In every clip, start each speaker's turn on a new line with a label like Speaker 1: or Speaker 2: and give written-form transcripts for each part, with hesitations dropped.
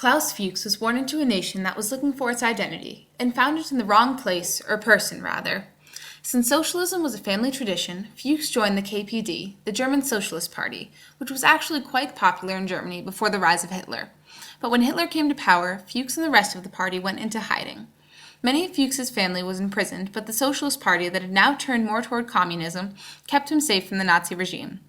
Speaker 1: Klaus Fuchs was born into a nation that was looking for its identity, and found it in the wrong place, or person, rather. Since socialism was a family tradition, Fuchs joined the KPD, the German Socialist Party, which was actually quite popular in Germany before the rise of Hitler. But when Hitler came to power, Fuchs and the rest of the party went into hiding. Many of Fuchs's family was imprisoned, but the Socialist Party that had now turned more toward communism kept him safe from the Nazi regime.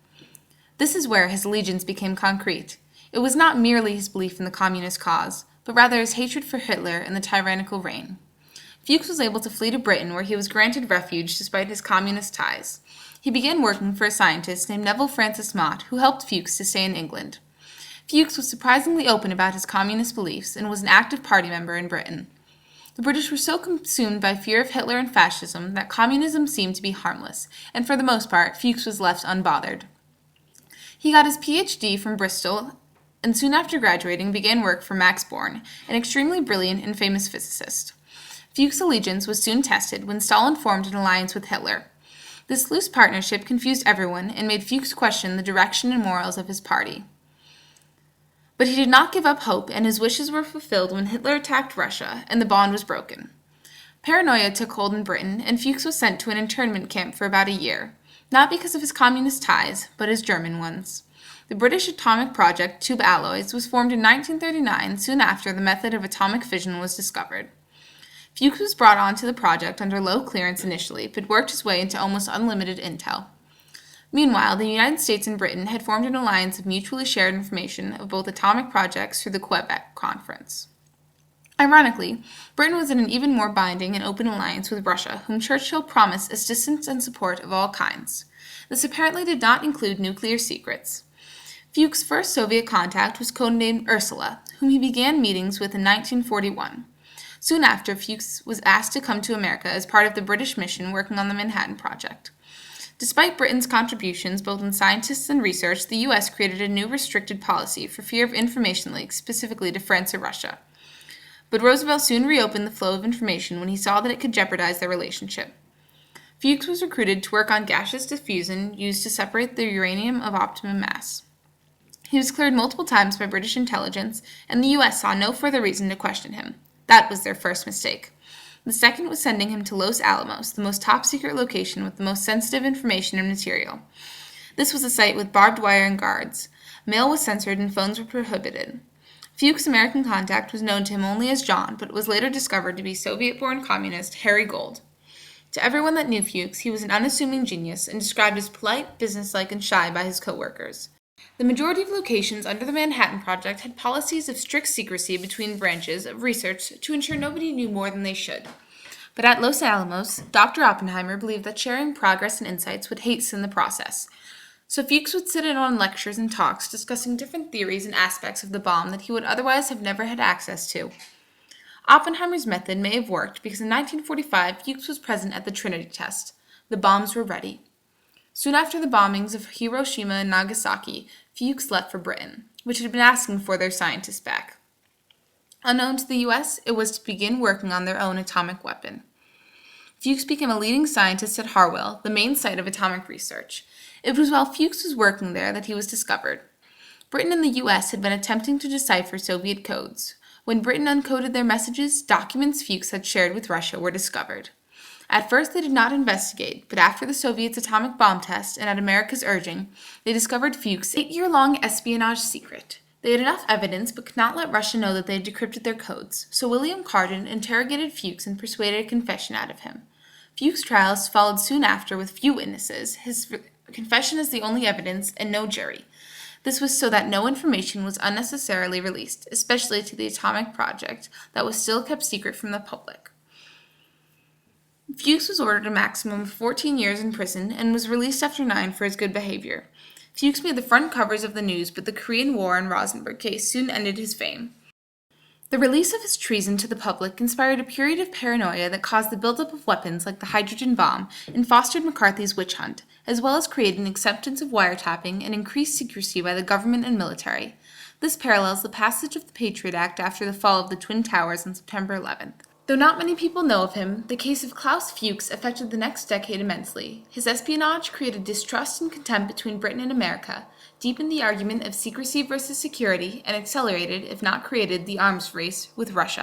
Speaker 1: This is where his allegiance became concrete. It was not merely his belief in the communist cause, but rather his hatred for Hitler and the tyrannical reign. Fuchs was able to flee to Britain, where he was granted refuge despite his communist ties. He began working for a scientist named Neville Francis Mott, who helped Fuchs to stay in England. Fuchs was surprisingly open about his communist beliefs and was an active party member in Britain. The British were so consumed by fear of Hitler and fascism that communism seemed to be harmless, and for the most part, Fuchs was left unbothered. He got his PhD from Bristol, and soon after graduating began work for Max Born, an extremely brilliant and famous physicist. Fuchs' allegiance was soon tested when Stalin formed an alliance with Hitler. This loose partnership confused everyone and made Fuchs question the direction and morals of his party. But he did not give up hope, and his wishes were fulfilled when Hitler attacked Russia and the bond was broken. Paranoia took hold in Britain, and Fuchs was sent to an internment camp for about a year, not because of his communist ties, but his German ones. The British atomic project, Tube Alloys, was formed in 1939, soon after the method of atomic fission was discovered. Fuchs was brought onto the project under low clearance initially, but worked his way into almost unlimited intel. Meanwhile, the United States and Britain had formed an alliance of mutually shared information of both atomic projects through the Quebec Conference. Ironically, Britain was in an even more binding and open alliance with Russia, whom Churchill promised assistance and support of all kinds. This apparently did not include nuclear secrets. Fuchs' first Soviet contact was codenamed Ursula, whom he began meetings with in 1941. Soon after, Fuchs was asked to come to America as part of the British mission working on the Manhattan Project. Despite Britain's contributions both in scientists and research, the U.S. created a new restricted policy for fear of information leaks, specifically to France or Russia. But Roosevelt soon reopened the flow of information when he saw that it could jeopardize their relationship. Fuchs was recruited to work on gaseous diffusion used to separate the uranium of optimum mass. He was cleared multiple times by British intelligence, and the U.S. saw no further reason to question him. That was their first mistake. The second was sending him to Los Alamos, the most top-secret location with the most sensitive information and material. This was a site with barbed wire and guards. Mail was censored and phones were prohibited. Fuchs' American contact was known to him only as John, but was later discovered to be Soviet-born communist Harry Gold. To everyone that knew Fuchs, he was an unassuming genius and described as polite, businesslike, and shy by his co-workers. The majority of locations under the Manhattan Project had policies of strict secrecy between branches of research to ensure nobody knew more than they should. But at Los Alamos, Dr. Oppenheimer believed that sharing progress and insights would hasten the process. So Fuchs would sit in on lectures and talks discussing different theories and aspects of the bomb that he would otherwise have never had access to. Oppenheimer's method may have worked because in 1945 Fuchs was present at the Trinity test. The bombs were ready. Soon after the bombings of Hiroshima and Nagasaki, Fuchs left for Britain, which had been asking for their scientists back. Unknown to the U.S., it was to begin working on their own atomic weapon. Fuchs became a leading scientist at Harwell, the main site of atomic research. It was while Fuchs was working there that he was discovered. Britain and the U.S. had been attempting to decipher Soviet codes. When Britain uncoded their messages, documents Fuchs had shared with Russia were discovered. At first, they did not investigate, but after the Soviets' atomic bomb test and at America's urging, they discovered Fuchs' 8-year-long espionage secret. They had enough evidence but could not let Russia know that they had decrypted their codes, so William Carden interrogated Fuchs and persuaded a confession out of him. Fuchs' trials followed soon after with few witnesses, his confession as the only evidence, and no jury. This was so that no information was unnecessarily released, especially to the atomic project that was still kept secret from the public. Fuchs was ordered a maximum of 14 years in prison and was released after 9 for his good behavior. Fuchs made the front covers of the news, but the Korean War and Rosenberg case soon ended his fame. The release of his treason to the public inspired a period of paranoia that caused the buildup of weapons like the hydrogen bomb and fostered McCarthy's witch hunt, as well as created an acceptance of wiretapping and increased secrecy by the government and military. This parallels the passage of the Patriot Act after the fall of the Twin Towers on September 11th. Though not many people know of him, the case of Klaus Fuchs affected the next decade immensely. His espionage created distrust and contempt between Britain and America, deepened the argument of secrecy versus security, and accelerated, if not created, the arms race with Russia.